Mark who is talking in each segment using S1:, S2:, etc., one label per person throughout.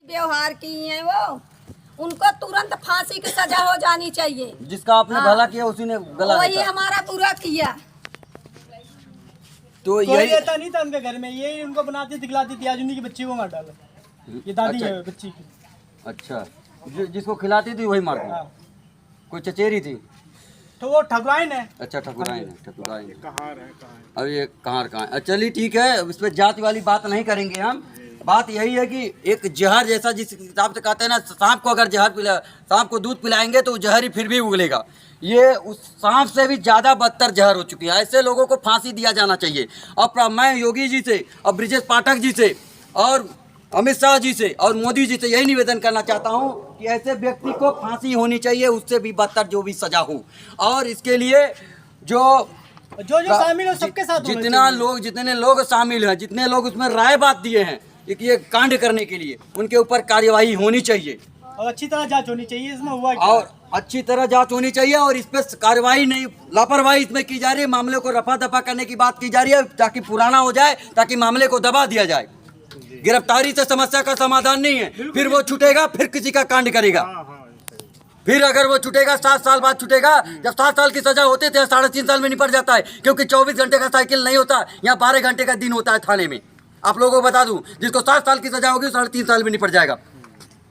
S1: व्यवहार की हैं वो, उनको तुरंत फांसी की सजा हो जानी चाहिए।
S2: जिसका आपने भला किया उसी ने गला
S1: वही
S2: काटा।
S1: हमारा पूरा किया।
S2: तो
S3: कोई
S2: यही
S3: रहता नहीं था उनके घर में, यही उनको बनाती दिखलाती थी। आज उन्हीं की बच्ची को मार डाला। ये दादी
S2: अच्छा।
S3: है बच्ची की।
S2: अच्छा, जिसको खिलाती थी वही मार दी।
S3: हाँ।
S2: कोई चचेरी थी?
S3: तो वो ठकुराइन है।
S2: अच्छा, ठकुराइन है, ठकुराइन है।
S3: कहाँ है
S2: अब ये कहाँ है? चलिए ठीक है, इस पर जाति वाली बात नहीं करेंगे हम। बात यही है कि एक जहर जैसा, जिस हिसाब से कहते हैं ना, सांप को अगर सांप को दूध पिलाएंगे तो जहर ही फिर भी उगलेगा। ये उस सांप से भी ज़्यादा बदतर जहर हो चुकी है। ऐसे लोगों को फांसी दिया जाना चाहिए। और मैं योगी जी से और ब्रिजेश पाठक जी से और अमित शाह जी से और मोदी जी से यही निवेदन करना चाहता हूँ कि ऐसे व्यक्ति को फांसी होनी चाहिए, उससे भी बदतर जो भी सजा हो। और इसके लिए जो
S3: शामिल हो सबके साथ
S2: जितने लोग शामिल हैं, जितने लोग उसमें राय बात दिए हैं कि ये कांड करने के लिए, उनके ऊपर कार्यवाही होनी चाहिए
S3: और अच्छी तरह जांच होनी चाहिए इसमें हुआ क्या।
S2: और अच्छी तरह जांच होनी चाहिए। और इस पर कार्रवाई नहीं, लापरवाही इसमें की जा रही है। मामले को रफा दफा करने की बात की जा रही है ताकि पुराना हो जाए, ताकि मामले को दबा दिया जाए। गिरफ्तारी से समस्या का समाधान नहीं है। फिर वो छूटेगा, फिर किसी का कांड करेगा। फिर अगर वो छूटेगा 7 साल बाद छूटेगा। जब 7 साल की सजा होते थे 3.5 साल में निपट जाता है, क्योंकि 24 घंटे का साइकिल नहीं होता, यहाँ 12 घंटे का दिन होता है थाने में। आप लोगों को बता दूं, जिसको 7 साल की सजा होगी 3.5 साल में निपट जाएगा।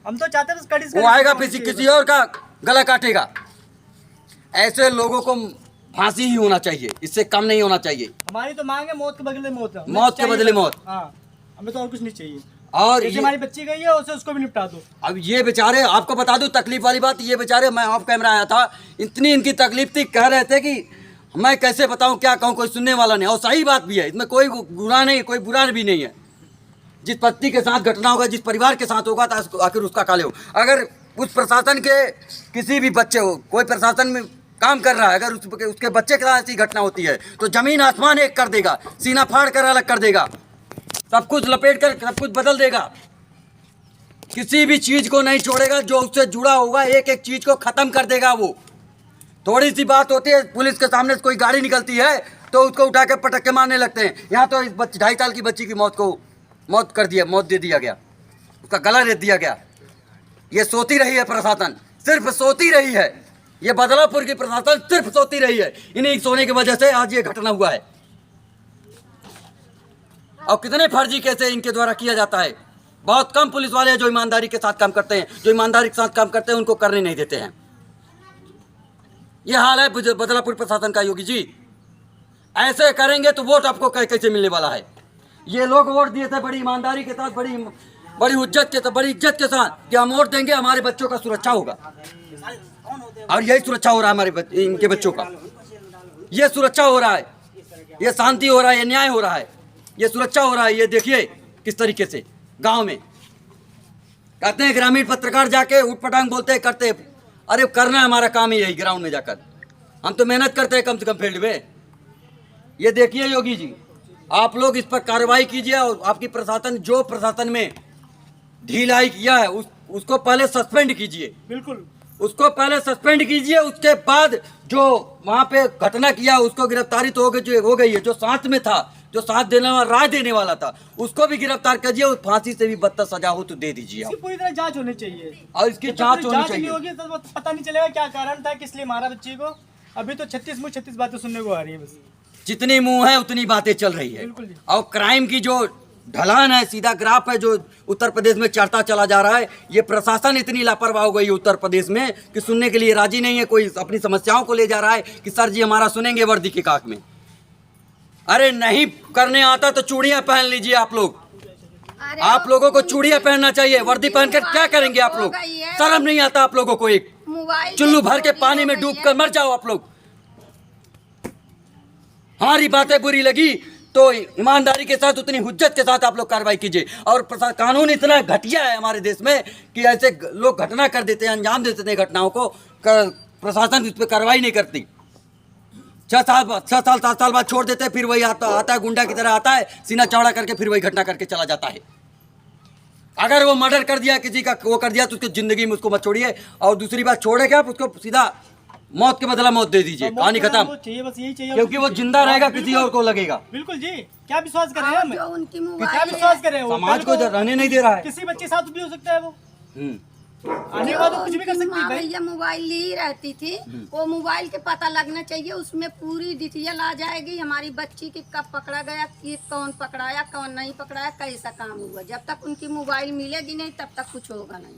S3: हम तो चाहते हैं कड़ी से
S2: वो आएगा फिर किसी और का गला काटेगा। ऐसे लोगों को फांसी ही होना चाहिए, इससे कम नहीं होना चाहिए।
S3: हमारी तो मांग है मौत के बदले मौत।
S2: मौत के बदले मौत।
S3: हाँ, हमें तो और कुछ नहीं चाहिए।
S2: और
S3: हमारी बच्ची गई है, उसे उसको भी निपटा दो।
S2: अब ये बेचारे, आपको बता दूं तकलीफ वाली बात, ये बेचारे, मैं ऑफ कैमरा आया था, इतनी इनकी तकलीफ थी, कह रहे थे कि मैं कैसे बताऊं, क्या कहूं, कोई सुनने वाला नहीं। और सही बात भी है, इसमें कोई गुनाह नहीं, कोई बुरा भी नहीं है। जिस पत्नी के साथ घटना होगा, जिस परिवार के साथ होगा, तो आखिर उसका काले हो। अगर उस प्रशासन के किसी भी बच्चे हो, कोई प्रशासन में काम कर रहा है, अगर उसके बच्चे के साथ ऐसी घटना होती है तो जमीन आसमान एक कर देगा, सीना फाड़ कर अलग कर देगा, सब कुछ लपेट कर सब कुछ बदल देगा। किसी भी चीज को नहीं छोड़ेगा, जो उससे जुड़ा होगा एक एक चीज को खत्म कर देगा। वो थोड़ी सी बात होती है, पुलिस के सामने से कोई गाड़ी निकलती है तो उसको उठा के पटक के मारने लगते हैं। यहाँ तो इस 2.5 साल की बच्ची की मौत दे दिया गया, उसका गला रेत दिया गया। ये सोती रही है प्रशासन, सिर्फ सोती रही है। ये बदलापुर की प्रशासन सिर्फ सोती रही है। इन्हीं सोने की वजह से आज ये घटना हुआ है। और कितने फर्जी केस इनके द्वारा किया जाता है। बहुत कम पुलिस वाले हैं जो ईमानदारी के साथ काम करते हैं, जो ईमानदारी के साथ काम करते हैं उनको करने नहीं देते हैं। ये हाल है बदलापुर प्रशासन का। योगी जी ऐसे करेंगे तो वोट आपको कैसे मिलने वाला है। ये लोग वोट दिए थे बड़ी ईमानदारी के साथ, बड़ी बड़ी इज्जत के साथ कि हम वोट देंगे, हमारे बच्चों का सुरक्षा होगा। और यही सुरक्षा हो रहा है हमारे इनके बच्चों का। ये सुरक्षा हो रहा है, ये शांति हो रहा है, ये न्याय हो रहा है, ये सुरक्षा हो रहा है। ये देखिए किस तरीके से गांव में कहते हैं, ग्रामीण पत्रकार जाके उठपटांग बोलते करते। अरे करना हमारा काम ही यही, ग्राउंड में जाकर हम तो मेहनत करते हैं कम से कम फील्ड में। ये देखिए योगी जी, आप लोग इस पर कार्रवाई कीजिए और आपकी प्रशासन, जो प्रशासन में ढिलाई किया है उसको पहले सस्पेंड कीजिए।
S3: बिल्कुल,
S2: उसको पहले सस्पेंड कीजिए। उसके बाद जो वहाँ पे घटना किया उसको गिरफ्तारी तो हो गई है। जो साथ में था, जो साथ देने वाला, राय देने वाला था, उसको भी गिरफ्तार कीजिए। उस फांसी से भी बदतर सजा हो तो दे दीजिए।
S3: इसकी पूरी तरह जांच होनी चाहिए
S2: और इसकी जांच होनी चाहिए।
S3: नहीं होगी तो पता नहीं चलेगा क्या कारण था, किस लिए मारा बच्ची को। अभी तो 36 बातें सुनने को आ रही है। बस
S2: जितनी मुंह है उतनी बातें चल रही है।
S3: बिल्कुल।
S2: और क्राइम की जो ढलान है, सीधा ग्राफ है जो उत्तर प्रदेश में चढ़ता चला जा रहा है। ये प्रशासन इतनी लापरवाह हो गई है उत्तर प्रदेश में कि सुनने के लिए राजी नहीं है। कोई अपनी समस्याओं को ले जा रहा है कि सर जी हमारा सुनेंगे वर्दी के काख में। अरे नहीं करने आता तो चूड़ियां पहन लीजिए आप लोग। आप लोगों को चूड़ियां पहनना चाहिए। वर्दी पहनकर क्या करेंगे आप लोग? शर्म नहीं आता आप लोगों को? एक चुल्लू भर के पानी में डूब कर मर जाओ आप लोग। हमारी बातें बुरी लगी तो ईमानदारी के साथ, उतनी हुज्जत के साथ आप लोग कार्रवाई कीजिए। और कानून इतना घटिया है हमारे देश में कि ऐसे लोग घटना कर देते हैं, अंजाम देते हैं घटनाओं को, प्रशासन इस पर कार्रवाई नहीं करती। 6 साल 7 साल बाद छोड़ देते हैं, फिर वही आता है गुंडा की तरह आता है, सीना चौड़ा करके फिर वही घटना करके चला जाता है। अगर वो मर्डर कर दिया किसी का, वो कर दिया तो उसकी जिंदगी में उसको मत छोड़िए। और दूसरी बात, छोड़े क्या, उसको सीधा मौत के बदला मौत दे दीजिए, कहानी खत्म।
S3: वो चाहिए, बस यही चाहिए।
S2: क्योंकि वो जिंदा रहेगा, किसी और को लगेगा।
S3: बिल्कुल जी, क्या विश्वास कर रहे हैं हम?
S1: जो उनकी
S3: क्या
S1: मोबाइल
S3: विश्वास कर रहे हैं? वो
S2: समाज को
S3: कल
S2: रहने नहीं दे रहा है।
S3: किसी बच्चे के साथ भी हो सकता है वो, आने के
S1: जो
S3: बाद वो कुछ भी कर
S1: उनकी
S3: सकती है
S1: माँ
S3: भाई।
S1: भैया मोबाइल ली रहती थी, वो मोबाइल के पता लगना चाहिए, उसमें पूरी डिटेल आ जाएगी हमारी बच्ची की, कब पकड़ा गया, कि कौन पकड़ाया, कौन नहीं पकड़ाया, कैसा काम हुआ। जब तक उनकी मोबाइल मिलेगी नहीं तब तक कुछ होगा नहीं।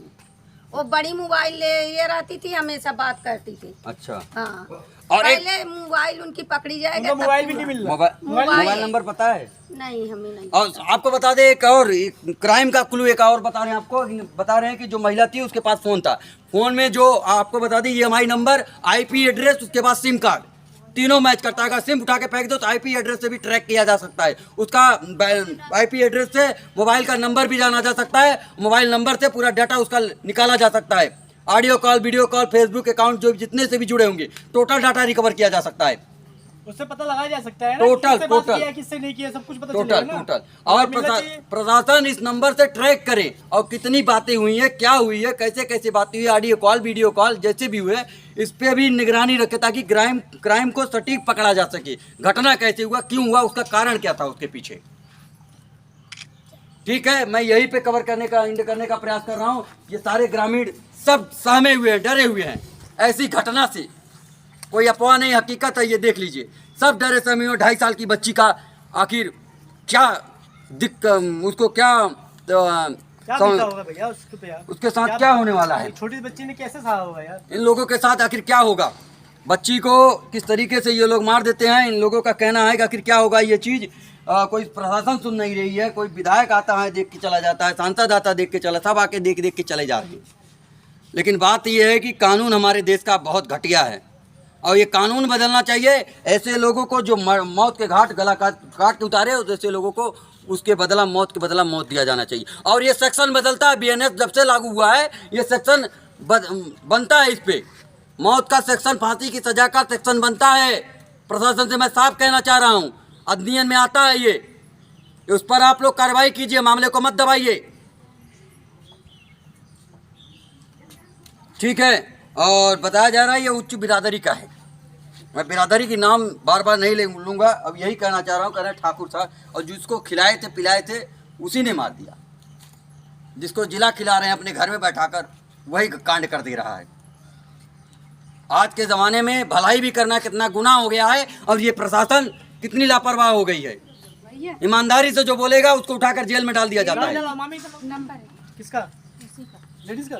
S1: वो बड़ी मोबाइल ले ये रहती थी, हमेशा बात करती थी।
S2: अच्छा,
S1: हाँ,
S2: और एक
S1: पहले मोबाइल उनकी पकड़ी जाएगी।
S3: उनका मोबाइल भी नहीं मिल रहा।
S2: मोबाइल नंबर पता है?
S1: नहीं, हमें नहीं।
S2: और आपको बता दें एक और क्राइम का क्लू एक और बता रहे हैं आपको, बता रहे हैं कि जो महिला थी उसके पास फोन था, फोन में जो आपको बता दें EMI नंबर, IP एड्रेस, उसके बाद सिम कार्ड, तीनों मैच करता है। अगर सिम उठा के फेंक दो तो IP एड्रेस से भी ट्रैक किया जा सकता है, उसका IP एड्रेस से मोबाइल का नंबर भी जाना जा सकता है, मोबाइल नंबर से पूरा डाटा उसका निकाला जा सकता है। Audio call, video call, Facebook account जो जितने से भी जुड़े होंगे, टोटल डाटा रिकवर किया जा सकता है।
S3: उससे पता लगाया जा सकता है ना,
S2: टोटल
S3: किससे बात
S2: टोटल
S3: किया, किससे नहीं किया, सब कुछ पता चलेगा
S2: टोटल
S3: ना।
S2: टोटल और प्रशासन इस नंबर से ट्रैक करे और कितनी बातें हुई है, क्या हुई है, कैसे कैसे बातें हुई, ऑडियो कॉल, वीडियो कॉल जैसे भी हुए, इस पे भी निगरानी रखे ताकि क्राइम को सटीक पकड़ा जा सके। घटना कैसे हुआ, क्यों हुआ, उसका कारण क्या था उसके पीछे। ठीक है, मैं यही पे कवर करने का प्रयास कर रहा हूँ। ये सारे ग्रामीण सब सहमे हुए हैं, डरे हुए हैं ऐसी घटना से, कोई अफवाह नहीं, हकीकत है, ये देख लीजिए। सब डरे सहमे हुए। 2.5 साल की बच्ची का आखिर क्या उसको क्या
S3: क्या बीता होगा भैया उसके पे यार?
S2: उसके साथ क्या होने वाला है,
S3: छोटी बच्ची ने कैसे सहा होगा यार?
S2: इन लोगों के साथ आखिर क्या होगा, बच्ची को किस तरीके से ये लोग मार देते हैं। इन लोगों का कहना है कि आखिर क्या होगा ये चीज़। कोई प्रशासन सुन नहीं रही है, कोई विधायक आता है देख के चला जाता है, सांसद आता देख के चला, सब आके देख के चले जाते हैं। लेकिन बात यह है कि कानून हमारे देश का बहुत घटिया है और ये कानून बदलना चाहिए। ऐसे लोगों को जो मौत के घाट गला काट के उतारे, ऐसे लोगों को उसके बदला मौत के बदला मौत दिया जाना चाहिए। और ये सेक्शन बदलता है, BNS जब से लागू हुआ है ये सेक्शन बनता है, इस पे मौत का सेक्शन, फांसी की सजा का सेक्शन बनता है। प्रशासन से मैं साफ कहना चाह रहा हूँ, अधिनियम में आता है ये, उस पर आप लोग कार्रवाई कीजिए, मामले को मत दबाइए। ठीक है, और बताया जा रहा है ये उच्च बिरादरी का है। मैं बिरादरी की नाम बार बार नहीं लूँगा, अब यही कहना चाह रहा हूँ, कह रहे ठाकुर साहब, और जिसको खिलाए थे पिलाए थे उसी ने मार दिया। जिसको जिला खिला रहे हैं अपने घर में बैठाकर, वही कांड कर दे रहा है। आज के ज़माने में भलाई भी करना कितना गुनाह हो गया है, और ये प्रशासन कितनी लापरवाह हो गई है। ईमानदारी से जो बोलेगा उसको उठाकर जेल में डाल दिया जाता है।
S3: नंबर किसका? लेडीज का।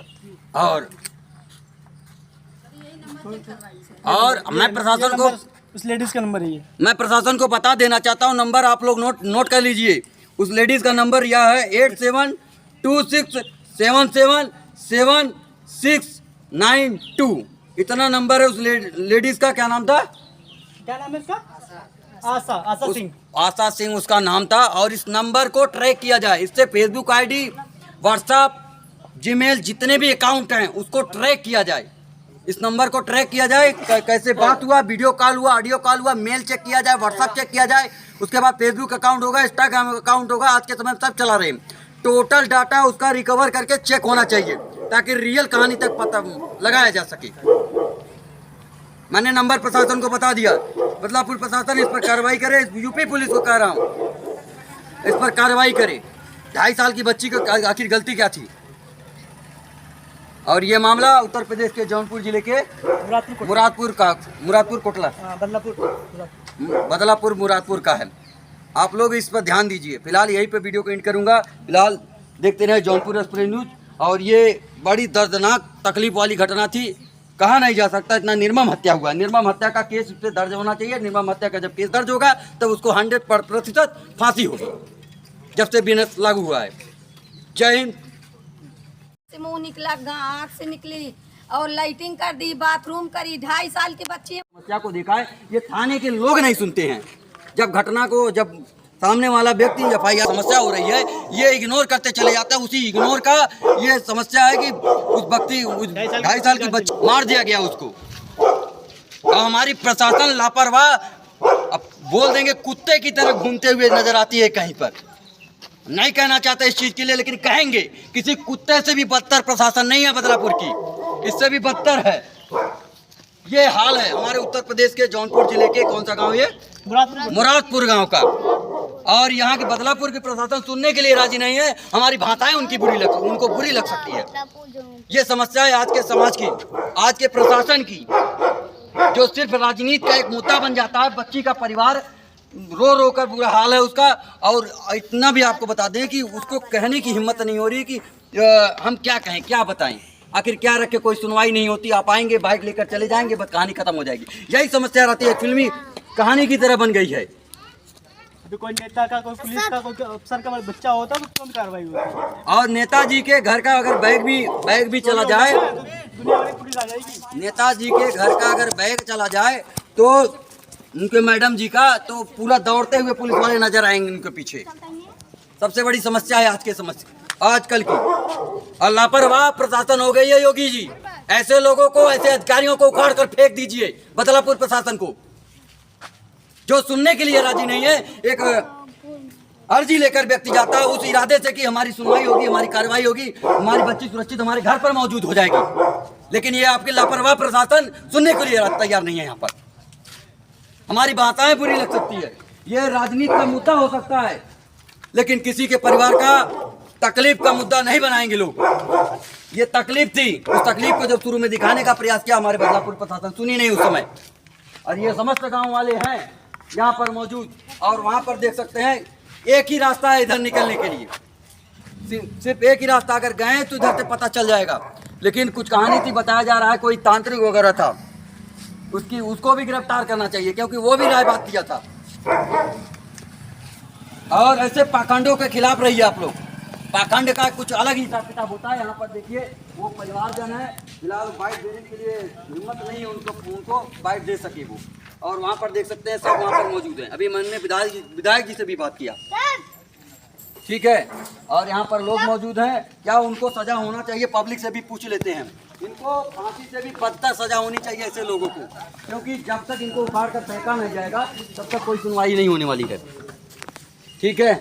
S2: और मैं प्रशासन को,
S3: उस लेडीज का नंबर है ये,
S2: मैं प्रशासन को बता देना चाहता हूँ, नंबर आप लोग नोट कर लीजिए। उस लेडीज़ का नंबर यह है 8726777692। इतना नंबर है उस लेडीज़ का। क्या नाम था?
S3: क्या नाम है इसका? आशा सिंह।
S2: आशा सिंह उसका नाम था। और इस नंबर को ट्रैक किया जाए, इससे फेसबुक ID, व्हाट्सएप, जीमेल जितने भी अकाउंट हैं उसको ट्रैक किया जाए। इस नंबर को ट्रैक किया जाए, कैसे बात हुआ, वीडियो कॉल हुआ, ऑडियो कॉल हुआ, मेल चेक किया जाए, व्हाट्सएप चेक किया जाए, उसके बाद फेसबुक अकाउंट होगा, इंस्टाग्राम अकाउंट होगा, आज के समय में सब चला रहे हैं। टोटल डाटा उसका रिकवर करके चेक होना चाहिए ताकि रियल कहानी तक पता लगाया जा सके। मैंने नंबर प्रशासन को बता दिया, बदलापुर प्रशासन इस पर कार्रवाई करे। यूपी पुलिस को कह रहा हूँ इस पर कार्रवाई करे। 2.5 साल की बच्ची को आखिर गलती क्या थी। और ये मामला उत्तर प्रदेश के जौनपुर जिले के मुरादपुर कोटला, बदलापुर मुरादपुर का है। आप लोग इस पर ध्यान दीजिए। फिलहाल यहीं पे वीडियो को एंड करूंगा। फिलहाल देखते रहे जौनपुर एक्सप्रेस न्यूज। और ये बड़ी दर्दनाक तकलीफ वाली घटना थी, कहा नहीं जा सकता। इतना निर्मम हत्या हुआ, निर्मम हत्या का केस इस पर दर्ज होना चाहिए। निर्मम हत्या का जब केस दर्ज होगा तब उसको 100% फांसी होगी, जब से BNS लागू हुआ है। जय हिंद।
S1: मुंह निकला, आँख से निकली और लाइटिंग कर दी, बाथरूम करी। 2.5 साल की बच्ची
S2: समस्या को देखा है, ये थाने के लोग नहीं सुनते हैं। जब घटना को, जब सामने वाला व्यक्ति FIR समस्या हो रही है, ये इग्नोर करते चले जाता है। उसी इग्नोर का ये समस्या है कि उस व्यक्ति 2.5 साल की बच्ची मार दिया गया उसको। और हमारी प्रशासन लापरवाह, अब बोल देंगे कुत्ते की तरह घूमते हुए नजर आती है कहीं पर। नहीं कहना चाहते इस चीज के लिए, लेकिन कहेंगे किसी कुत्ते से भी बदतर प्रशासन नहीं है बदलापुर की, इससे भी बदतर है। ये हाल है हमारे उत्तर प्रदेश के जौनपुर जिले के, कौन सा गांव ये, मुरादपुर गांव का। और यहाँ के बदलापुर के प्रशासन सुनने के लिए राजी नहीं है। हमारी भाषाएं उनको बुरी लग सकती है। ये समस्या है आज के समाज की, आज के प्रशासन की, जो सिर्फ राजनीति का एक मुद्दा बन जाता है। बच्ची का परिवार रो रो कर बुरा हाल है उसका। और इतना भी आपको बता दें कि उसको कहने की हिम्मत नहीं हो रही कि हम क्या कहें, क्या बताएं, आखिर क्या रखे, कोई सुनवाई नहीं होती। आप आएंगे, बाइक लेकर चले जाएंगे, बस कहानी खत्म हो जाएगी। यही समस्या रहती है, फिल्मी कहानी की तरह बन गई है।
S3: अभी कोई नेता का, कोई पुलिस का, कोई अफसर का बच्चा होता तो तुरंत कार्रवाई होती।
S2: और नेताजी के घर का अगर बैग भी चला जाए,
S3: दुनिया भर की पुलिस आ जाएगी।
S2: नेताजी के घर का अगर बैग चला जाए तो उनके मैडम जी का तो पूरा दौड़ते हुए पुलिस वाले नजर आएंगे उनके पीछे। सबसे बड़ी समस्या है आज के समस्या आजकल की। और लापरवाह प्रशासन हो गई है योगी जी। ऐसे लोगों को, ऐसे अधिकारियों को उखाड़ कर फेंक दीजिए बदलापुर प्रशासन को, जो सुनने के लिए राजी नहीं है। एक अर्जी लेकर व्यक्ति जाता है उस इरादे से कि हमारी सुनवाई होगी, हमारी कार्रवाई होगी, हमारी बच्ची सुरक्षित हमारे घर पर मौजूद हो जाएगी। लेकिन ये आपके लापरवाह प्रशासन सुनने के लिए तैयार नहीं है। यहाँ पर हमारी भाषाएं बुरी लग सकती है, ये राजनीति का मुद्दा हो सकता है, लेकिन किसी के परिवार का तकलीफ का मुद्दा नहीं बनाएंगे लोग। ये तकलीफ थी, उस तकलीफ को जब शुरू में दिखाने का प्रयास किया हमारे बदलापुर प्रशासन, सुनी नहीं उस समय। और ये समस्त गांव वाले हैं यहाँ पर मौजूद। और वहाँ पर देख सकते हैं एक ही रास्ता है इधर निकलने के लिए, सिर्फ एक ही रास्ता। अगर गए तो इधर से पता चल जाएगा। लेकिन कुछ कहानी थी, बताया जा रहा है कोई तांत्रिक वगैरह था, उसको भी गिरफ्तार करना चाहिए, क्योंकि वो भी राय बात किया था। और ऐसे पाखंडों के खिलाफ रहिए आप लोग। पाखंड का कुछ अलग ही हिसाब किताब होता है। यहाँ पर देखिए वो परिवारजन है, फिलहाल बाइट देने के लिए हिम्मत नहीं है उनको बाइट दे सके वो। और वहाँ पर देख सकते हैं सब वहाँ पर मौजूद हैं। अभी मैंने विधायक जी से भी बात किया, ठीक है। और यहाँ पर लोग मौजूद हैं। क्या उनको सजा होना चाहिए, पब्लिक से भी पूछ लेते हैं। इनको फांसी से भी बदतर सजा होनी चाहिए ऐसे लोगों को, क्योंकि जब तक इनको उखाड़ कर फेंका नहीं जाएगा तब तक कोई सुनवाई नहीं होने वाली है, ठीक है।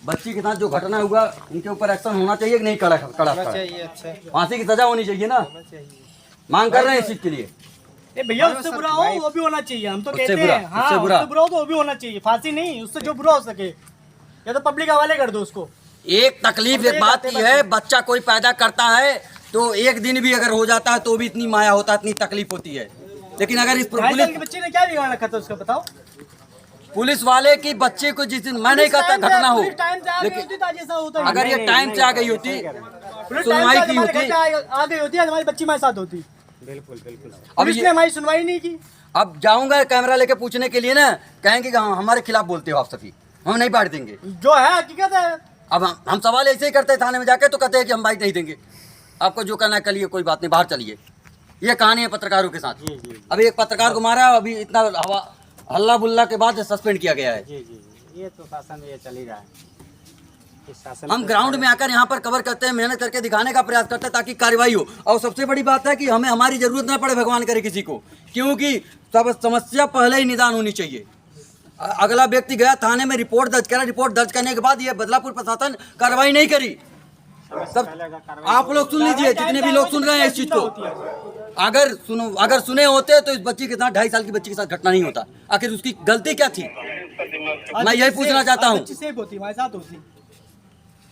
S2: बच्ची के साथ जो घटना हुआ इनके ऊपर एक्शन होना चाहिए कि नहीं, कड़ा चाहिए, फांसी की सजा होनी चाहिए ना। मांग कर रहे हैं इस चीज के लिए।
S3: भैया उससे बुरा हो वो भी होना चाहिए, हम तो कहते हैं। हाँ, उससे बुरा हो तो वो भी होना चाहिए, फांसी नहीं, उससे जो बुरा हो सके, या तो पब्लिक हवाले कर दो उसको।
S2: एक तकलीफ एक बात की है, बच्चा कोई पैदा करता है तो एक दिन भी अगर हो जाता है तो भी इतनी माया होता है, इतनी तकलीफ होती है। लेकिन अगर इस
S3: बच्चे ने क्या बिगाड़ रखा था उसका, बताओ।
S2: पुलिस वाले की बच्चे को जिस दिन, मैं नहीं कहता घटना हो, लेकिन अगर ये टाइम से आ गई होती, सुनवाई की होती,
S3: आ गई होती, हमारी बच्ची हमारे साथ होती। बिल्कुल। अब इसने हमारी सुनवाई नहीं की।
S2: अब जाऊंगा कैमरा लेके पूछने के लिए ना, कहेंगे कि हमारे खिलाफ बोलते हो आप सभी, हम नहीं बांट देंगे।
S3: जो है हकीकत है।
S2: अब हम सवाल ऐसे ही करते हैं थाने में जाके, तो कहते हैं कि हम बाइट नहीं देंगे, आपको जो करना है करिए, कोई बात नहीं, बाहर चलिए। ये कहानी है पत्रकारों के साथ। अभी एक पत्रकार को मारा, अभी इतना हल्ला बुल्ला के बाद सस्पेंड किया गया है।
S3: ये तो शासन ये चल ही रहा है।
S2: हम ग्राउंड में आकर यहाँ पर कवर करते हैं, मेहनत करके दिखाने का प्रयास करते हैं ताकि कार्रवाई हो। और सबसे बड़ी बात है कि हमें हमारी जरूरत ना पड़े, भगवान करे किसी को, क्योंकि सब समस्या पहले ही निदान होनी चाहिए। अगला व्यक्ति गया थाने में, रिपोर्ट दर्ज करा, रिपोर्ट दर्ज करने के बाद ये बदलापुर प्रशासन कार्रवाई नहीं करी। सब आप लोग सुन लीजिए, जितने भी लोग सुन रहे हैं इस चीज को, अगर सुने होते तो इस बच्ची के साथ, 2.5 साल की बच्ची के साथ घटना नहीं होता। आखिर उसकी गलती क्या थी, मैं यही पूछना चाहता हूँ।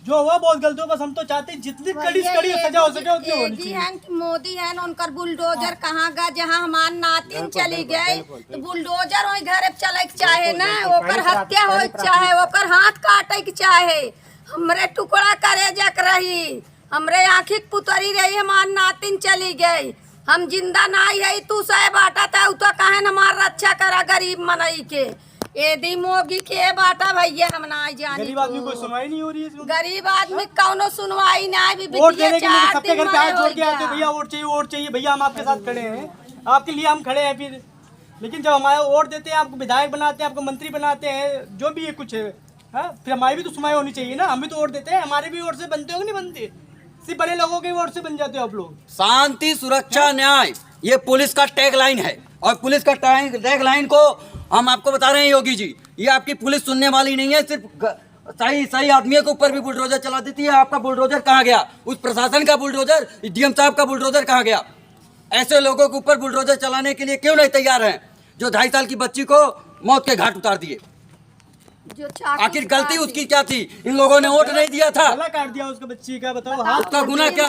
S3: जो हुआ बहुत गलत हो, बस हम तो चाहते हैं जितनी कड़ी से कड़ी सजा हो सके उतनी होनी चाहिए।
S1: मोदी है ना, उनका बुलडोजर कहाँ गया, जहाँ हमार नातिन चली गई तो बुलडोजर वही घर चले चाहे ना, ओकर हत्या हो चाहे, ओकर हाथ काटे के चाहे, हमरे टुकड़ा करे जक रही, हमरे आँखी पुतरी रही, हमार नातिन चली गई, हम जिंदा नहीं है। तू सह बाटा था, तो कहे हमार रक्षा करा गरीब मनई के, यदि मोगी के बाटा भैया हम ना जाने।
S3: गरीब आदमी कोई सुनवाई नहीं हो रही है।
S1: गरीब आदमी कौनो सुनवाई नहीं।
S3: वोट देने के लिए सबके घर पे हाथ जोड़ के आते, भैया वोट चाहिए भैया, हम आपके साथ खड़े हैं, आपके लिए हम खड़े हैं। फिर लेकिन जब हमारे वोट देते हैं, आपको विधायक बनाते हैं, आपको मंत्री बनाते हैं, जो भी ये कुछ है, फिर हमारी भी तो सुनवाई होनी चाहिए ना। हम भी तो वोट देते हैं, हमारे भी वोट से बनते हो कि नहीं बनते, सिर्फ बड़े लोगों के वोट से बन जाते हो आप लोग।
S2: शांति, सुरक्षा, न्याय, ये पुलिस का टैग लाइन है। और पुलिस का टैग लाइन को हम आपको बता रहे हैं योगी जी, ये आपकी पुलिस सुनने वाली नहीं है। सिर्फ सही आदमियों के ऊपर भी बुलडोजर चला देती है। आपका बुलडोजर कहाँ गया, उस प्रशासन का बुलडोजर, डीएम साहब का बुलडोजर कहाँ गया, ऐसे लोगों के ऊपर बुलडोजर चलाने के लिए क्यों नहीं तैयार हैं, जो 2.5 साल की बच्ची को मौत के घाट उतार दिए?
S1: जो चाकू
S2: आखिर
S1: से
S2: गलती
S1: काट
S2: उसकी क्या थी? इन लोगों ने वोट नहीं दिया था,
S3: गला काट दिया उसका बच्ची का, बताओ। हाथ
S2: उसका गुनाह क्या